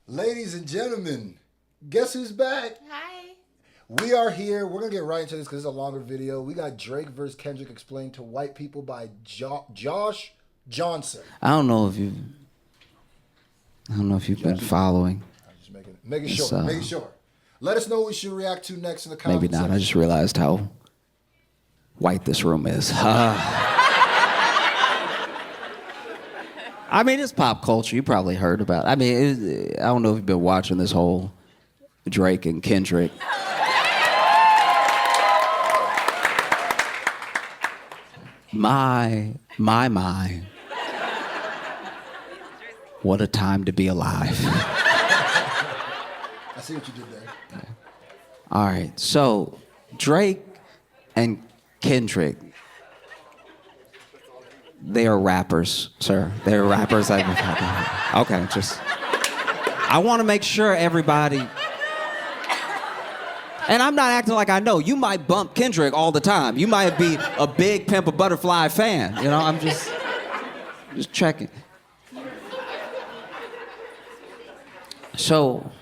Ladies and gentlemen, guess who's back? Hi. We are here. We're going to get right into this because it's a longer video. We got Drake versus Kendrick explained to white people by Josh Johnson. I don't know if you've been following. I'm just making sure. Let us know what we should react to next in the comments. Maybe not. I just realized how white this room is. I mean, it's pop culture. You probably heard about it. I mean, I don't know if you've been watching this whole Drake and Kendrick. My. What a time to be alive. I see what you did there. All right, so Drake and Kendrick, they are rappers, sir. They're rappers. Okay, I want to make sure everybody, and I'm not acting like I know. You might bump Kendrick all the time. You might be a big Pimp a Butterfly fan. You know, I'm just checking. So,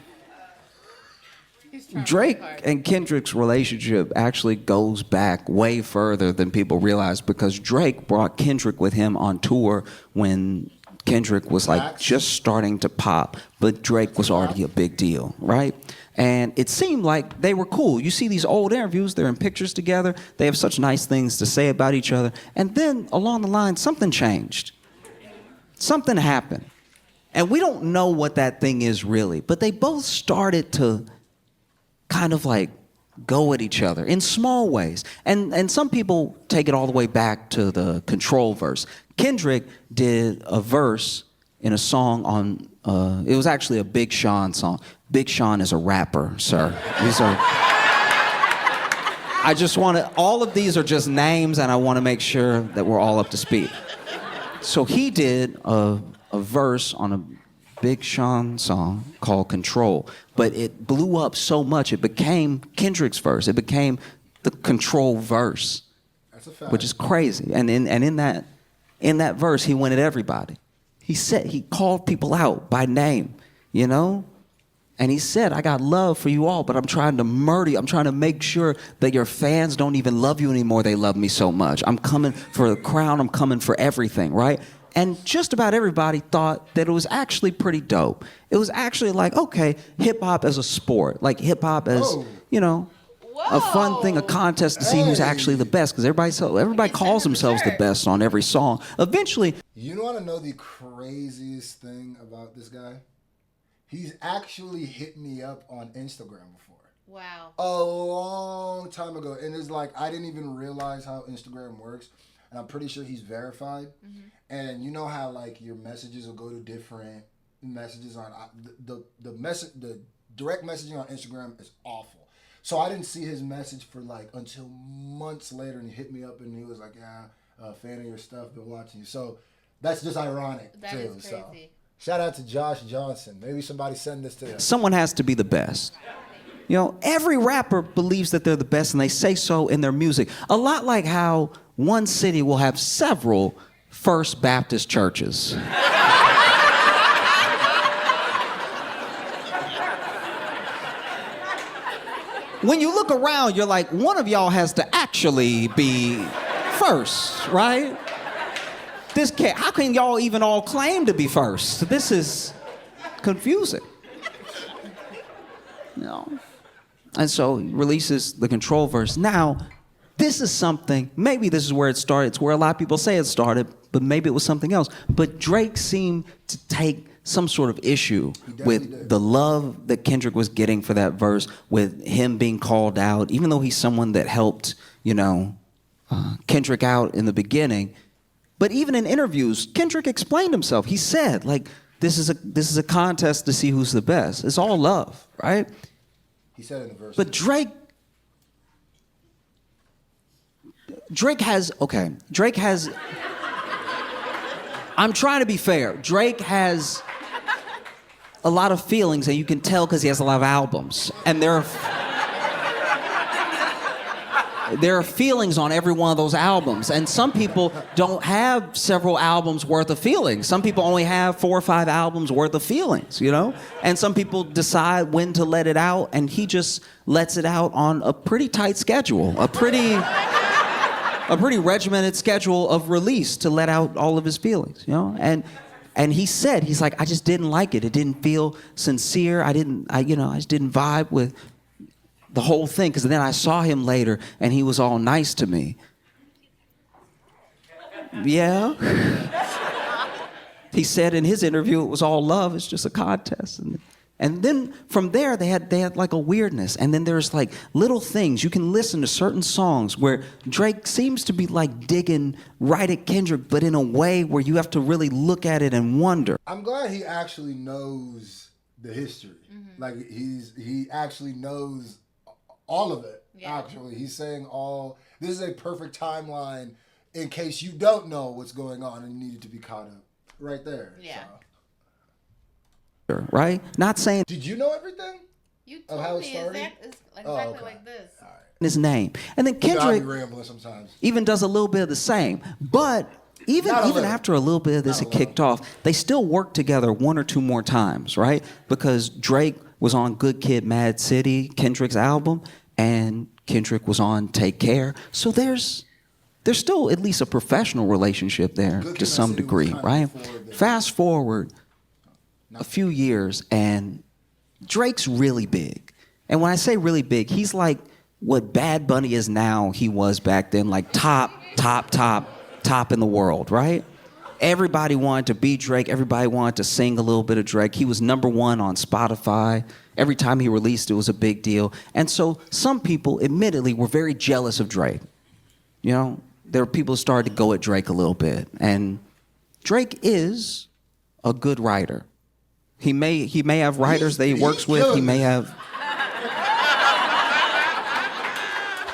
Drake and Kendrick's relationship actually goes back way further than people realize because Drake brought Kendrick with him on tour when Kendrick was like just starting to pop, but Drake was already a big deal, right? And it seemed like they were cool. You see these old interviews, they're in pictures together, they have such nice things to say about each other, and then along the line, something changed. Something happened. And we don't know what that thing is really, but they both started to kind of like go at each other in small ways. And some people take it all the way back to the Control verse. Kendrick did a verse in a song on, it was actually a Big Sean song. Big Sean is a rapper, sir. I just want to, all of these are just names and I want to make sure that we're all up to speed. So he did a verse on a Big Sean song called Control, but it blew up so much it became Kendrick's verse. It became the Control verse. That's a fact. Which is crazy. And in that verse, he went at everybody. He called people out by name, you know? And he said, I got love for you all, but I'm trying to murder you. I'm trying to make sure that your fans don't even love you anymore. They love me so much. I'm coming for the crown. I'm coming for everything, right? And just about everybody thought that it was actually pretty dope. It was actually like, okay, hip-hop as a sport. Like hip-hop as, you know, a fun thing, a contest to see who's actually the best. Because everybody calls themselves the best on every song. Eventually... You want to know the craziest thing about this guy? He's actually hit me up on Instagram before. Wow. A long time ago. And it's like, I didn't even realize how Instagram works. And I'm pretty sure he's verified. Mm-hmm. And you know how like your messages will go to different messages on the direct messaging on Instagram is awful. So I didn't see his message for like until months later, and he hit me up and he was like, "Yeah, fan of your stuff, been watching you." So that's just ironic that too. Is crazy. So shout out to Josh Johnson. Maybe somebody send this to him. Someone has to be the best. You know, every rapper believes that they're the best, and they say so in their music. A lot like how one city will have several First Baptist churches. When you look around, you're like, one of y'all has to actually be first, right? How can y'all even all claim to be first? This is confusing. You know? And so he releases the Control verse. Now, this is something, maybe this is where it started. It's where a lot of people say it started, but maybe it was something else. But Drake seemed to take some sort of issue with the love that Kendrick was getting for that verse, with him being called out, even though he's someone that helped, you know, Kendrick out in the beginning. But even in interviews, Kendrick explained himself. He said, like, this is a contest to see who's the best. It's all love, right? He said in the verse. But Drake has, I'm trying to be fair. Drake has a lot of feelings, and you can tell because he has a lot of albums. And there are feelings on every one of those albums. And some people don't have several albums worth of feelings. Some people only have 4 or 5 albums worth of feelings, you know? And some people decide when to let it out, and he just lets it out on a pretty tight schedule, a pretty regimented schedule of release to let out all of his feelings, you know? And he said, he's like, I just didn't like it. It didn't feel sincere. I just didn't vibe with the whole thing, because then I saw him later and he was all nice to me. Yeah. He said in his interview it was all love, it's just a contest. And then from there they had like a weirdness. And then there's like little things. You can listen to certain songs where Drake seems to be like digging right at Kendrick, but in a way where you have to really look at it and wonder. I'm glad he actually knows the history. Mm-hmm. Like he actually knows all of it, actually. He's saying this is a perfect timeline in case you don't know what's going on and you needed to be caught up. Right there. Yeah. So. Right? Not saying... Did you know everything? You told how me exactly like this. All right. His name. And then Kendrick sometimes. even does a little bit of the same. But even after a little bit of this had kicked off, they still worked together 1 or 2 more times, right? Because Drake was on Good Kid, Mad City, Kendrick's album, and Kendrick was on Take Care. So there's still at least a professional relationship there to some degree, right? Fast forward a few years, and Drake's really big. And when I say really big, he's like what Bad Bunny is now, he was back then, like top in the world, right? Everybody wanted to be Drake. Everybody wanted to sing a little bit of Drake. He was #1 on Spotify. Every time he released, it was a big deal. And so some people, admittedly, were very jealous of Drake. You know, there were people who started to go at Drake a little bit. And Drake is a good writer. He may have writers that he works with. He may have...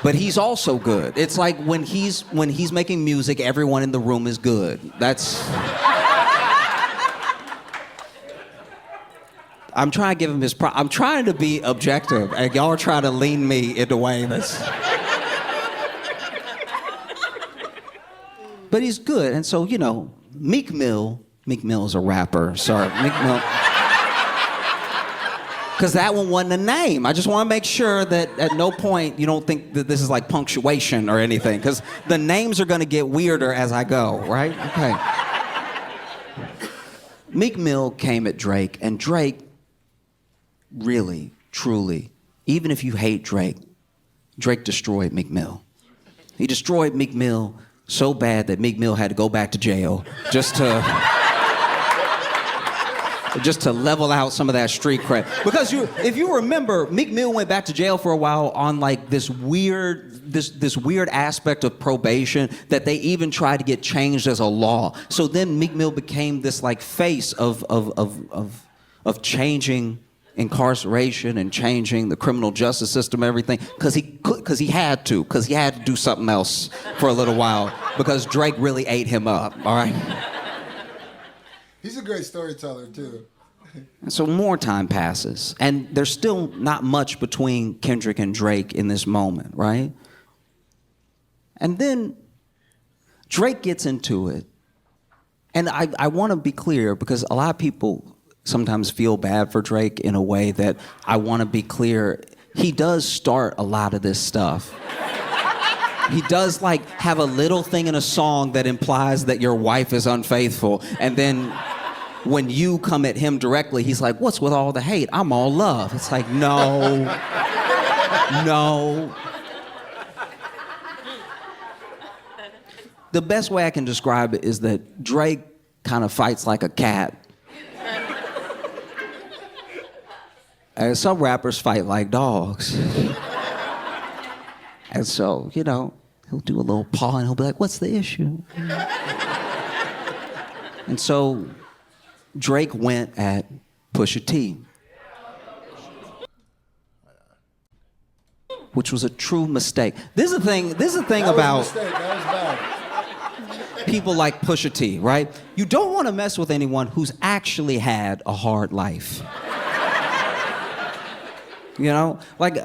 But he's also good. It's like when he's making music, everyone in the room is good. That's... I'm trying to give him his I'm trying to be objective, and y'all are trying to lean me into a way that's... But he's good, and so, you know, Meek Mill is a rapper. Sorry, Meek Mill... Because that one wasn't a name. I just want to make sure that at no point you don't think that this is like punctuation or anything. Because the names are going to get weirder as I go, right? Okay. Meek Mill came at Drake, and Drake really, truly, even if you hate Drake, Drake destroyed Meek Mill. He destroyed Meek Mill so bad that Meek Mill had to go back to jail just to level out some of that street cred. Because if you remember, Meek Mill went back to jail for a while on like this weird aspect of probation that they even tried to get changed as a law. So then Meek Mill became this like face of changing incarceration and changing the criminal justice system, everything, because he had to do something else for a little while because Drake really ate him up. All right. He's a great storyteller, too. And so more time passes, and there's still not much between Kendrick and Drake in this moment, right? And then Drake gets into it. And I want to be clear, because a lot of people sometimes feel bad for Drake in a way that I want to be clear. He does start a lot of this stuff. He does like have a little thing in a song that implies that your wife is unfaithful, and then when you come at him directly, he's like, what's with all the hate? I'm all love. It's like, no. The best way I can describe it is that Drake kind of fights like a cat. And some rappers fight like dogs. And so, you know, he'll do a little paw and he'll be like, what's the issue? And so Drake went at Pusha T, which was a true mistake. This is the thing about people like Pusha T, right? You don't want to mess with anyone who's actually had a hard life. You know, like,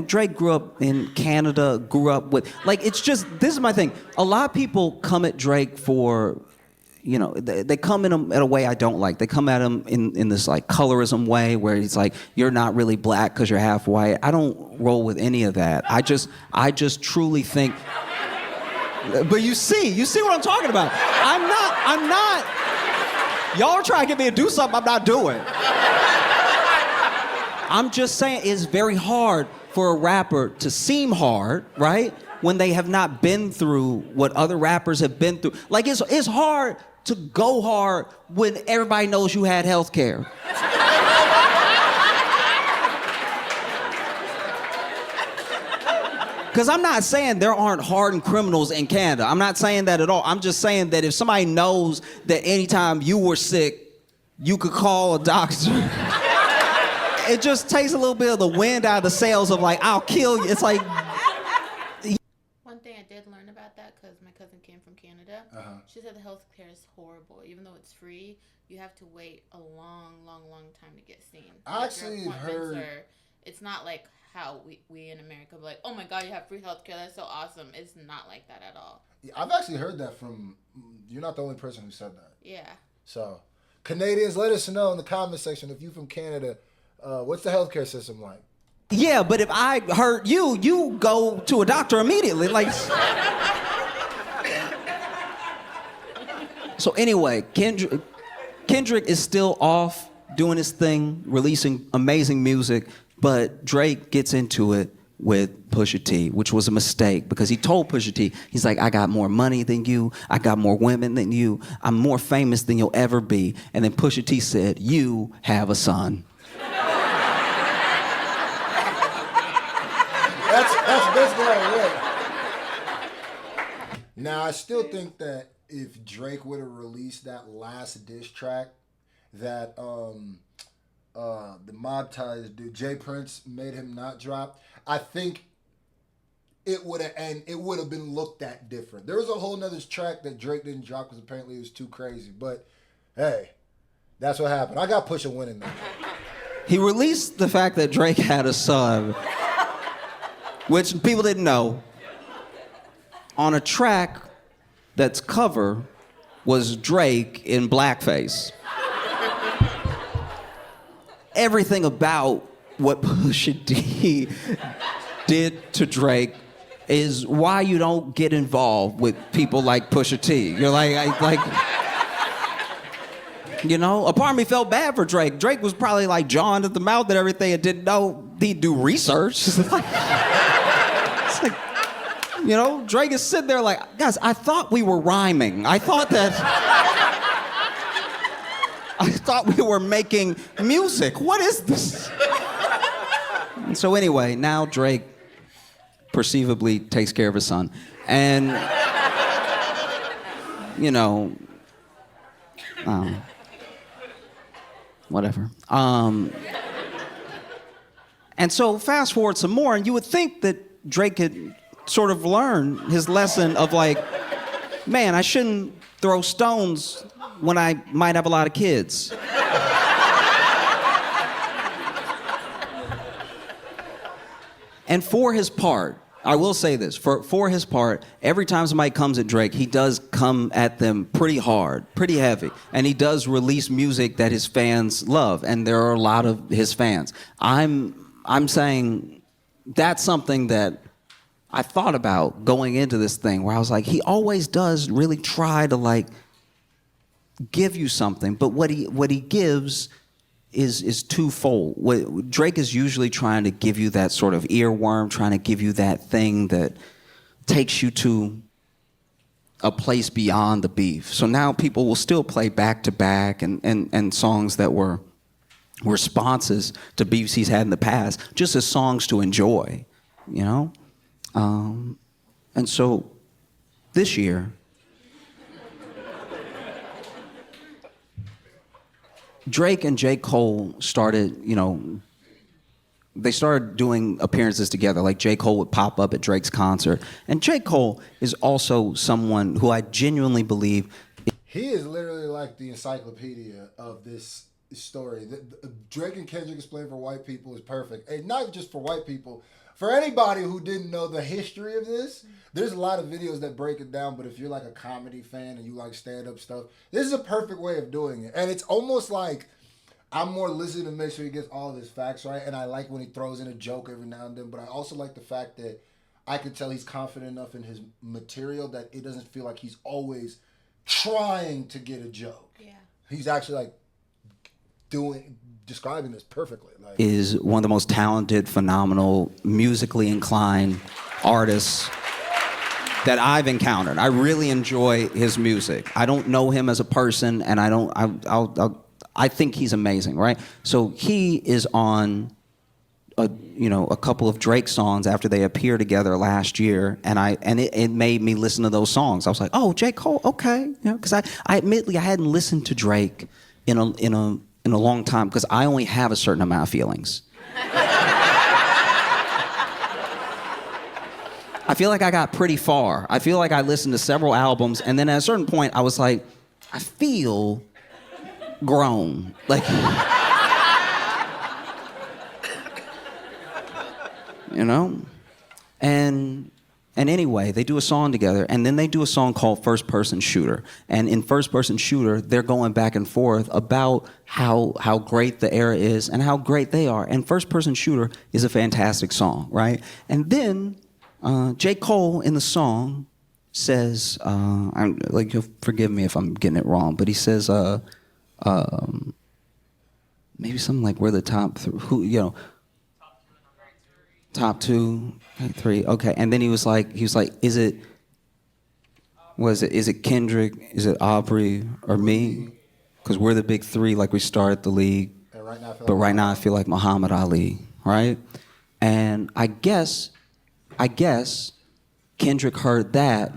Drake grew up in Canada, grew up with, like, it's just, this is my thing. A lot of people come at Drake for, they come at a way I don't like. They come at him in this, like, colorism way where he's like, you're not really black because you're half white. I don't roll with any of that. I just truly think, but you see what I'm talking about. I'm not, y'all are trying to get me to do something I'm not doing. I'm just saying it's very hard for a rapper to seem hard, right? When they have not been through what other rappers have been through. Like, it's hard to go hard when everybody knows you had health care. Because I'm not saying there aren't hardened criminals in Canada. I'm not saying that at all. I'm just saying that if somebody knows that anytime you were sick, you could call a doctor. It just takes a little bit of the wind out of the sails of, like, I'll kill you. It's like... One thing I did learn about that, because my cousin came from Canada, she said the health care is horrible. Even though it's free, you have to wait a long, long, long time to get seen. I actually heard... It's not like how we in America be like, oh my God, you have free health care. That's so awesome. It's not like that at all. Yeah, I've actually heard that from... You're not the only person who said that. Yeah. So, Canadians, let us know in the comment section if you're from Canada... what's the healthcare system like? Yeah, but if I hurt you go to a doctor immediately. Like. So anyway, Kendrick is still off doing his thing, releasing amazing music, but Drake gets into it with Pusha T, which was a mistake because he told Pusha T, he's like, I got more money than you, I got more women than you, I'm more famous than you'll ever be. And then Pusha T said, you have a son. That's this guy, yeah. Now, I still think that if Drake would have released that last diss track that the Mob Ties dude, Jay Prince, made him not drop, I think it would have been looked at different. There was a whole nother track that Drake didn't drop because apparently it was too crazy. But, hey, that's what happened. I got Pusha winning that. He released the fact that Drake had a son, which people didn't know, on a track that's cover was Drake in blackface. Everything about what Pusha T did to Drake is why you don't get involved with people like Pusha T. You're like, a part of me felt bad for Drake. Drake was probably like John at the mouth and everything and didn't know he'd do research. Drake is sitting there like, guys, I thought we were rhyming. I thought we were making music. What is this? And so anyway, now Drake perceivably takes care of his son. And, whatever. And so fast forward some more, and you would think that Drake had sort of learned his lesson of like, man, I shouldn't throw stones when I might have a lot of kids. And for his part, I will say this, for his part, every time somebody comes at Drake, he does come at them pretty hard, pretty heavy. And he does release music that his fans love, and there are a lot of his fans. I'm saying that's something that I thought about going into this thing, where I was like, he always does really try to like give you something, but what he gives is twofold. Drake is usually trying to give you that sort of earworm, trying to give you that thing that takes you to a place beyond the beef. So now people will still play back to back and songs that were responses to beefs he's had in the past, just as songs to enjoy, And so this year, Drake and J. Cole started, they started doing appearances together. Like J. Cole would pop up at Drake's concert. And J. Cole is also someone who I genuinely believe... He is literally like the encyclopedia of this story. Drake and Kendrick explain for white people is perfect, and not just for white people. For anybody who didn't know the history of this, there's a lot of videos that break it down. But if you're like a comedy fan and you like stand up stuff, this is a perfect way of doing it. And it's almost like I'm more listening to make sure he gets all of his facts right. And I like when he throws in a joke every now and then. But I also like the fact that I can tell he's confident enough in his material that it doesn't feel like he's always trying to get a joke. Yeah. He's actually like describing this perfectly. Like, is one of the most talented, phenomenal, musically inclined artists that I've encountered. I really enjoy his music. I don't know him as a person, and I think he's amazing, right? So he is on a couple of Drake songs after they appeared together last year, and it made me listen to those songs. I was like, oh, J. Cole, okay, because I admittedly I hadn't listened to Drake in a long time because I only have a certain amount of feelings. I feel like I got pretty far. I feel like I listened to several albums, and then at a certain point, I was like, I feel grown. Like, you know? And anyway, they do a song together, and then they do a song called First Person Shooter. And in First Person Shooter, they're going back and forth about how great the era is and how great they are. And First Person Shooter is a fantastic song, right? And then J. Cole in the song says, you'll forgive me if I'm getting it wrong, but he says, maybe something like we're the top top two, three, okay. And then he was like, is it Kendrick, is it Aubrey, or me? Because we're the big three, like we started the league. Right now I feel like Muhammad Ali, right? And I guess Kendrick heard that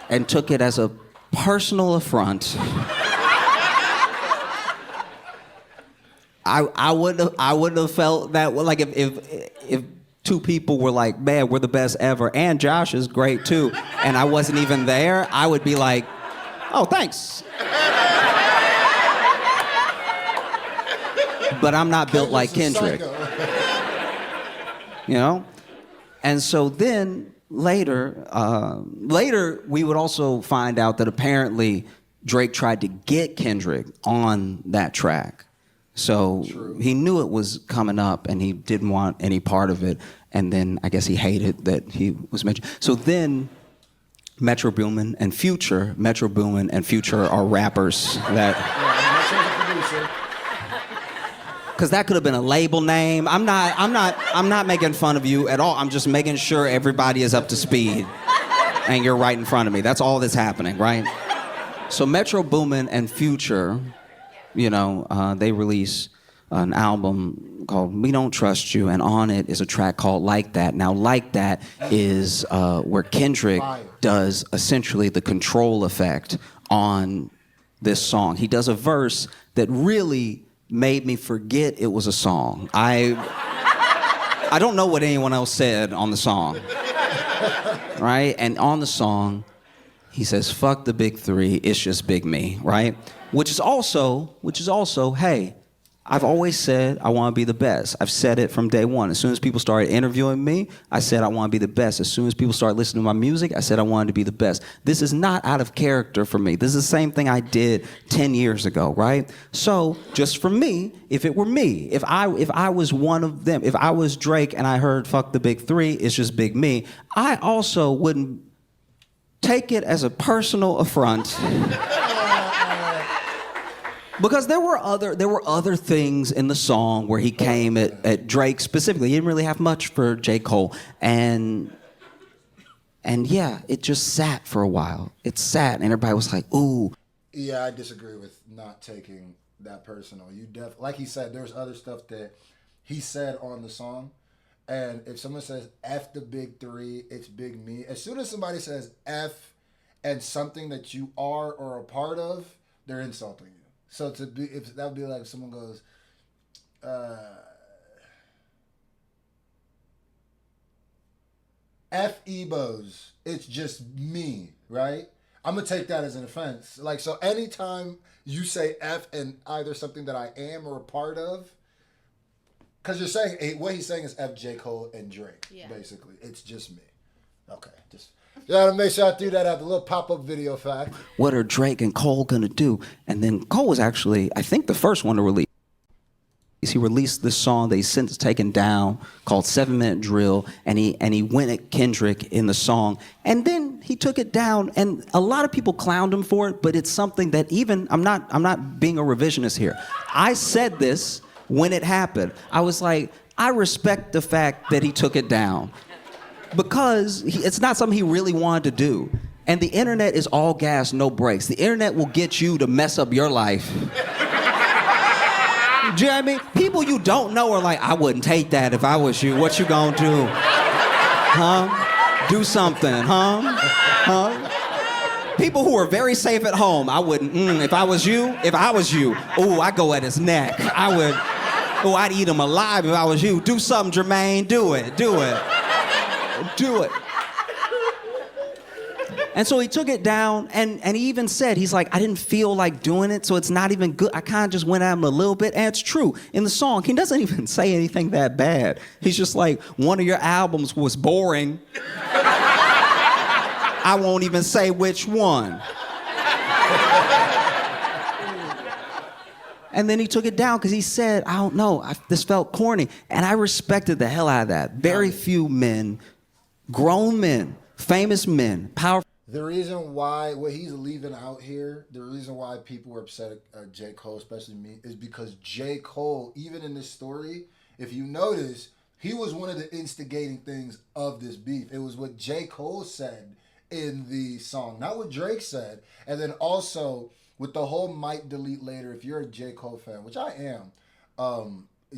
and took it as a personal affront. I wouldn't have felt that. Like if two people were like, man, we're the best ever, and Josh is great too, and I wasn't even there, I would be like, oh, thanks. But I'm not built like Kendrick. You know? And so then later we would also find out that apparently Drake tried to get Kendrick on that track. So he knew it was coming up and he didn't want any part of it. And then I guess he hated that he was mentioned. So then Metro Boomin and Future are rappers that... Because that could have been a label name. I'm not making fun of you at all. I'm just making sure everybody is up to speed and you're right in front of me. That's all that's happening, right? So Metro Boomin and Future, they release an album called We Don't Trust You, and on it is a track called Like That. Now, Like That is where Kendrick does essentially the control effect on this song. He does a verse that really made me forget it was a song. I don't know what anyone else said on the song, right? And on the song, he says, fuck the big three, it's just big me, right? Which is also, hey, I've always said I want to be the best. I've said it from day one. As soon as people started interviewing me, I said I want to be the best. As soon as people started listening to my music, I said I wanted to be the best. This is not out of character for me. This is the same thing I did 10 years ago, right? So just for me, if it were me, if I was one of them, if I was Drake and I heard fuck the big three, it's just big me, I also wouldn't take it as a personal affront. Because there were other things in the song where he came at Drake specifically. He didn't really have much for J. Cole. And yeah, it just sat for a while. It sat and everybody was like, ooh. Yeah, I disagree with not taking that personal. Like he said, there's other stuff that he said on the song. And if someone says F the big three, it's big me. As soon as somebody says F and something that you are or a part of, they're insulting you. So that would be like if someone goes, F Ebos, it's just me, right? I'm gonna take that as an offense. Like, so anytime you say F and either something that I am or a part of, because you're saying what he's saying is F, J. Cole, and Drake. Yeah. Basically, it's just me. Okay, just gotta make sure I threw that out. The little pop-up video fact. What are Drake and Cole gonna do? And then Cole was actually, I think, the first one to release. He released this song that he's since taken down called 7 Minute Drill, and he went at Kendrick in the song, and then he took it down, and a lot of people clowned him for it, but it's something that even, I'm not being a revisionist here. I said this when it happened. I was like, I respect the fact that he took it down because it's not something he really wanted to do. And the internet is all gas, no brakes. The internet will get you to mess up your life. Do you know what I mean? People you don't know are like, I wouldn't take that if I was you. What you gonna do? Huh? Do something, huh? Huh? People who are very safe at home, I wouldn't, if I was you, ooh, I'd go at his neck. I'd eat him alive if I was you. Do something, Jermaine, do it. And so he took it down, and he even said, he's like, I didn't feel like doing it, so it's not even good. I kind of just went at him a little bit, and it's true. In the song, he doesn't even say anything that bad. He's just like, one of your albums was boring. I won't even say which one. And then he took it down because he said, I don't know, this felt corny. And I respected the hell out of that. Very few men, grown men, famous men, powerful. The reason why, what he's leaving out here, the reason why people were upset at J. Cole, especially me, is because J. Cole, even in this story, if you notice, he was one of the instigating things of this beef. It was what J. Cole said in the song, not what Drake said. And then also, with the whole might delete later, if you're a J. Cole fan, which I am,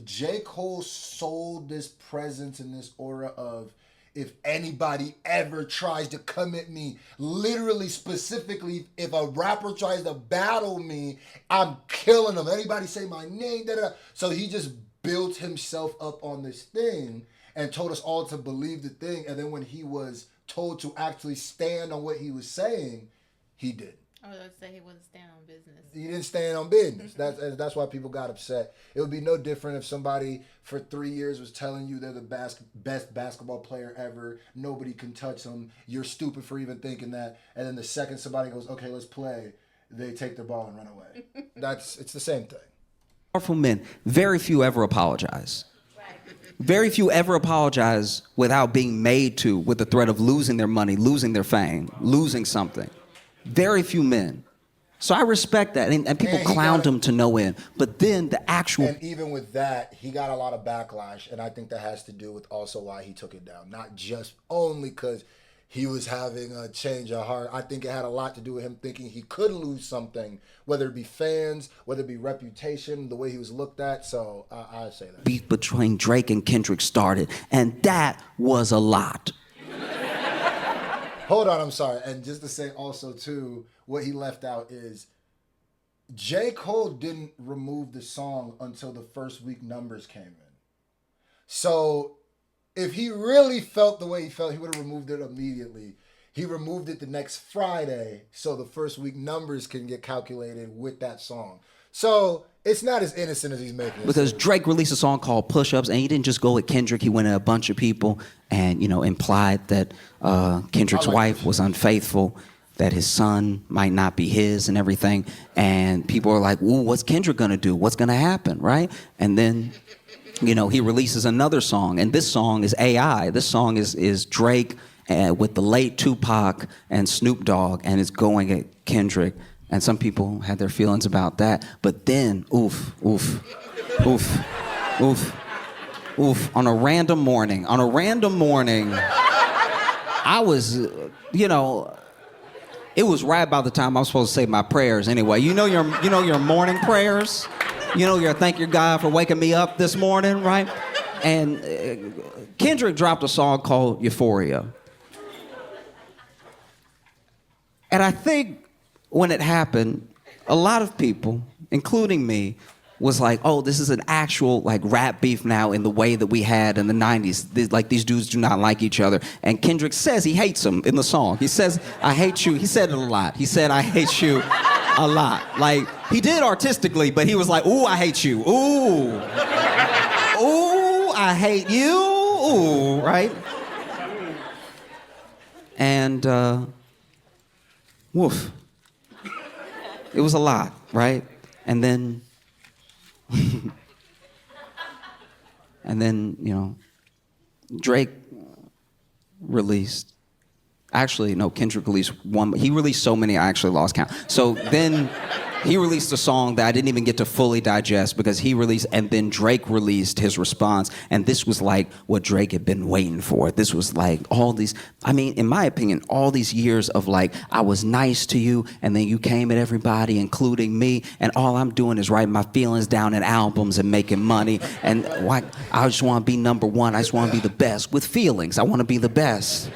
J. Cole sold this presence and this aura of, if anybody ever tries to come at me, literally, specifically, if a rapper tries to battle me, I'm killing them. Anybody say my name, da-da. So he just built himself up on this thing and told us all to believe the thing. And then when he was told to actually stand on what he was saying, he didn't. I was about to say he wasn't standing on business. He didn't stand on business. That's why people got upset. It would be no different if somebody for 3 years was telling you they're the best basketball player ever. Nobody can touch them. You're stupid for even thinking that. And then the second somebody goes, okay, let's play, they take their ball and run away. It's the same thing. Powerful men, very few ever apologize. Very few ever apologize without being made to, with the threat of losing their money, losing their fame, losing something. Very few men. So I respect that. And people clowned him to no end. But then the actual... And even with that, he got a lot of backlash. And I think that has to do with also why he took it down. Not just only because he was having a change of heart. I think it had a lot to do with him thinking he could lose something, whether it be fans, whether it be reputation, the way he was looked at. So I say that. Beef between Drake and Kendrick started. And that was a lot. Hold on, I'm sorry. And just to say also, too, what he left out is J. Cole didn't remove the song until the first week numbers came in. So if he really felt the way he felt, he would have removed it immediately. He removed it the next Friday so the first week numbers can get calculated with that song. So it's not as innocent as he's making it. Because Drake released a song called Push-Ups, and he didn't just go at Kendrick. He went at a bunch of people and, implied that Kendrick's wife was unfaithful, that his son might not be his and everything. And people are like, ooh, what's Kendrick going to do? What's going to happen, right? And then, he releases another song, and this song is AI. This song is Drake with the late Tupac and Snoop Dogg, and it's going at Kendrick. And some people had their feelings about that. But then, oof. On a random morning, I was, it was right about the time I was supposed to say my prayers anyway. Your morning prayers? Your thank your God for waking me up this morning, right? And Kendrick dropped a song called Euphoria. And I think when it happened, a lot of people, including me, was like, oh, this is an actual like rap beef now in the way that we had in the 90s. Like these dudes do not like each other. And Kendrick says he hates him in the song. He says, I hate you. He said it a lot. He said, I hate you a lot. Like, he did artistically, but he was like, ooh, I hate you. Ooh. Ooh, I hate you. Ooh, right? And, woof. It was a lot, right? And then, Drake released, actually, no, Kendrick released one. He released so many, I actually lost count. So then he released a song that I didn't even get to fully digest because he released, and then Drake released his response. And this was like what Drake had been waiting for. This was like all these, I mean, in my opinion, all these years of like, I was nice to you, and then you came at everybody, including me, and all I'm doing is writing my feelings down in albums and making money. And why, I just want to be number one. I just want to be the best with feelings. I want to be the best.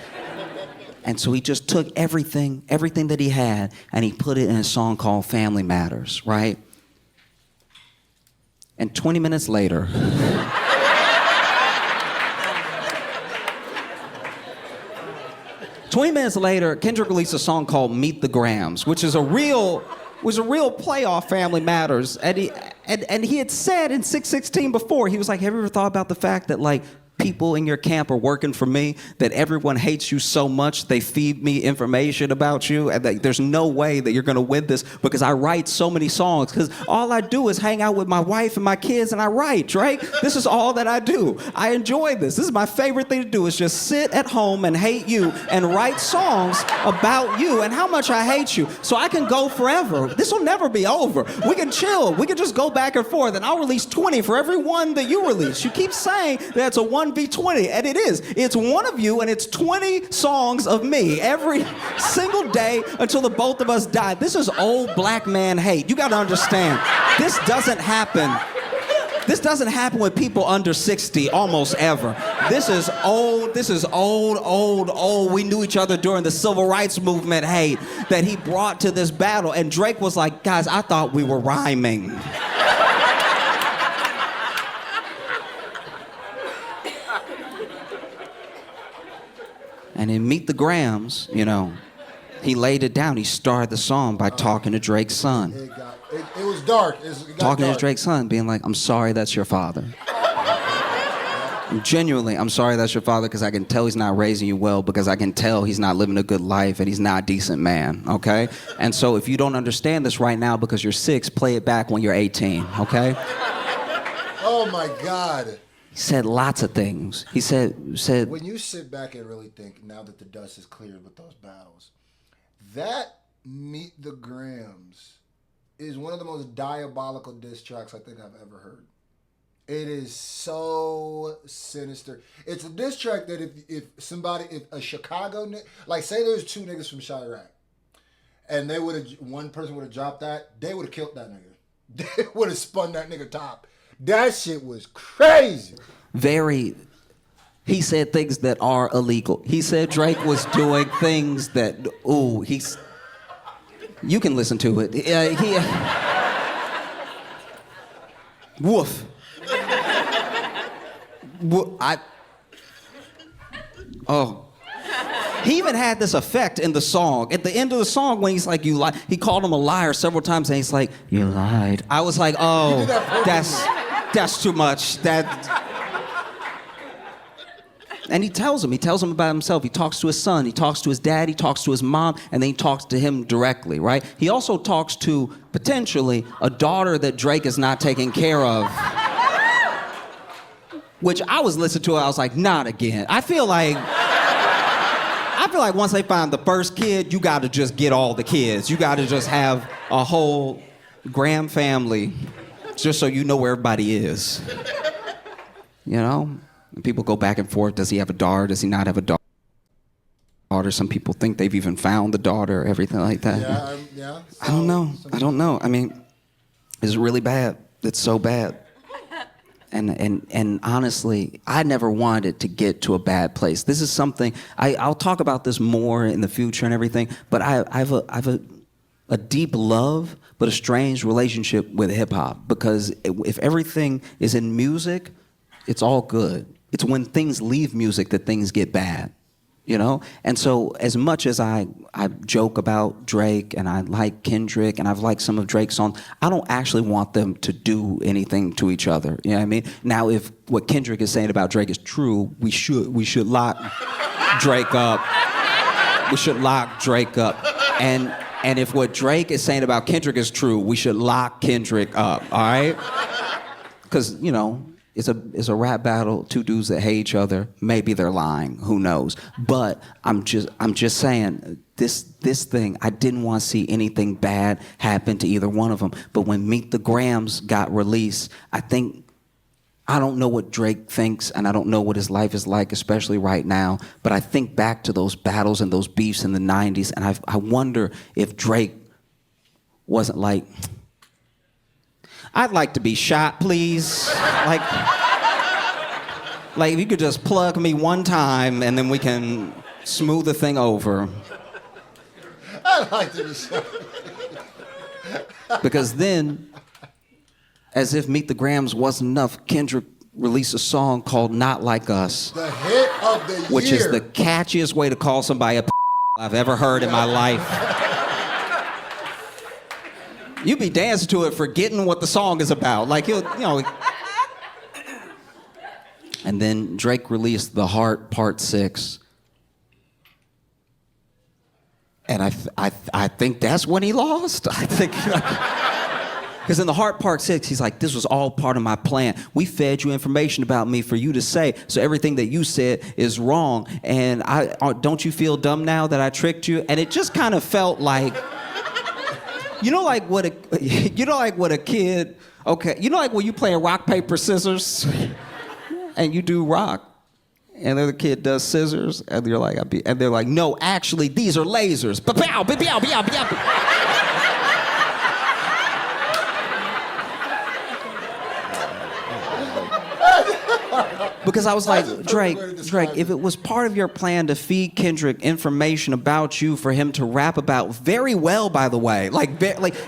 And so he just took everything that he had, and he put it in a song called Family Matters, right? And 20 minutes later, Kendrick released a song called Meet the Grams, which was a real play off Family Matters. And he had said in 616 before, he was like, have you ever thought about the fact that like people in your camp are working for me, that everyone hates you so much they feed me information about you, and that there's no way that you're gonna win this because I write so many songs, because all I do is hang out with my wife and my kids and I write, right? This is all that I do. I enjoy this. This is my favorite thing to do, is just sit at home and hate you and write songs about you and how much I hate you, so I can go forever. This will never be over. We can chill. We can just go back and forth, and I'll release 20 for every one that you release. You keep saying that it's a 1v20, and it is. It's one of you, and it's 20 songs of me every single day until the both of us die. This is old black man hate. You gotta understand, this doesn't happen. This doesn't happen with people under 60 almost ever. This is old, we knew each other during the civil rights movement hate that he brought to this battle. And Drake was like, guys, I thought we were rhyming. And in Meet the Grams, he laid it down. He started the song by talking to Drake's son. It was dark. Talking to Drake's son, being like, I'm sorry that's your father. Genuinely, I'm sorry that's your father, because I can tell he's not raising you well, because I can tell he's not living a good life and he's not a decent man, okay? And so if you don't understand this right now because you're 6, play it back when you're 18, okay? Oh my God. He said lots of things. He said. When you sit back and really think, now that the dust is cleared with those battles, that Meet the Grams is one of the most diabolical diss tracks I think I've ever heard. It is so sinister. It's a diss track that if a Chicago, like say there's 2 niggas from Chirac, and one person would have dropped that, they would have killed that nigga. They would have spun that nigga top. That shit was crazy. He said things that are illegal. He said Drake was doing things that, you can listen to it. Woof. He even had this effect in the song. At the end of the song, when he's like, you lied, he called him a liar several times, and he's like, you lied. I was like, oh, that's too much. And he tells him about himself. He talks to his son, he talks to his dad, he talks to his mom, and then he talks to him directly, right? He also talks to, potentially, a daughter that Drake is not taking care of. Which I was listening to, I was like, not again. I feel like once they find the first kid, you gotta just get all the kids. You gotta just have a whole Graham family, just so you know where everybody is. And people go back and forth. Does he have a daughter? Does he not have a daughter? Some people think they've even found the daughter, everything like that. Yeah. I don't know. I mean, it's really bad. It's so bad. And honestly, I never wanted it to get to a bad place. This is something, I'll talk about this more in the future and everything, but I have a deep love, but a strange relationship with hip hop. Because if everything is in music, it's all good. It's when things leave music that things get bad, you know? And so as much as I joke about Drake and I like Kendrick and I've liked some of Drake's songs, I don't actually want them to do anything to each other. You know what I mean? Now, if what Kendrick is saying about Drake is true, we should lock Drake up. We should lock Drake up. And if what Drake is saying about Kendrick is true, we should lock Kendrick up, all right? Because, you know, it's a rap battle, two dudes that hate each other. Maybe they're lying, who knows? But I'm just saying, this thing, I didn't want to see anything bad happen to either one of them. But when Meet the Grams got released, I don't know what Drake thinks, and I don't know what his life is like, especially right now, but I think back to those battles and those beefs in the 90s, and I wonder if Drake wasn't like, I'd like to be shot, please. Like if you could just plug me one time, and then we can smooth the thing over. I'd like to be shot. Because then, as if Meet the Grams wasn't enough, Kendrick released a song called Not Like Us. The hit of the year. Which is the catchiest way to call somebody a I've ever heard in my life. You be dancing to it forgetting what the song is about. Like, you know. And then Drake released The Heart Part 6. And I think that's when he lost. I think... Because in The Heart Part 6, he's like, this was all part of my plan. We fed you information about me for you to say, so everything that you said is wrong. And don't you feel dumb now that I tricked you? And it just kind of felt like, you know like what a kid, okay, you know like when you play rock, paper, scissors, and you do rock, and the other kid does scissors, and you're like, and they're like, no, actually, these are lasers. Ba-pow, ba-pow, ba-pow, ba-pow. Because I was like, Drake, if it was part of your plan to feed Kendrick information about you for him to rap about very well, by the way, like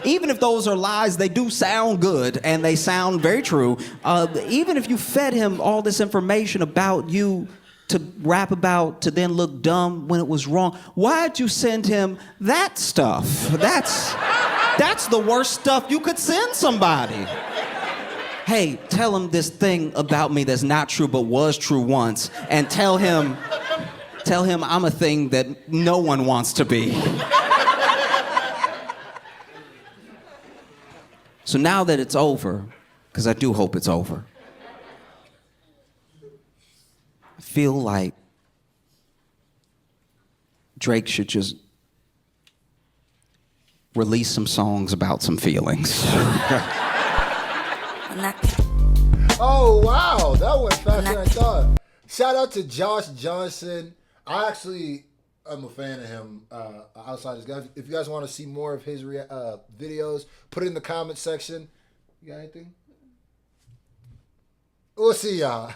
even if those are lies, they do sound good and they sound very true. Even if you fed him all this information about you to rap about to then look dumb when it was wrong, why'd you send him that stuff? That's the worst stuff you could send somebody. Hey, tell him this thing about me that's not true but was true once, and tell him I'm a thing that no one wants to be. So now that it's over, because I do hope it's over, I feel like Drake should just release some songs about some feelings. Oh, wow. That went faster than I thought. Shout out to Josh Johnson. I actually am a fan of him outside this guy. If you guys want to see more of his videos, put it in the comment section. You got anything? We'll see y'all.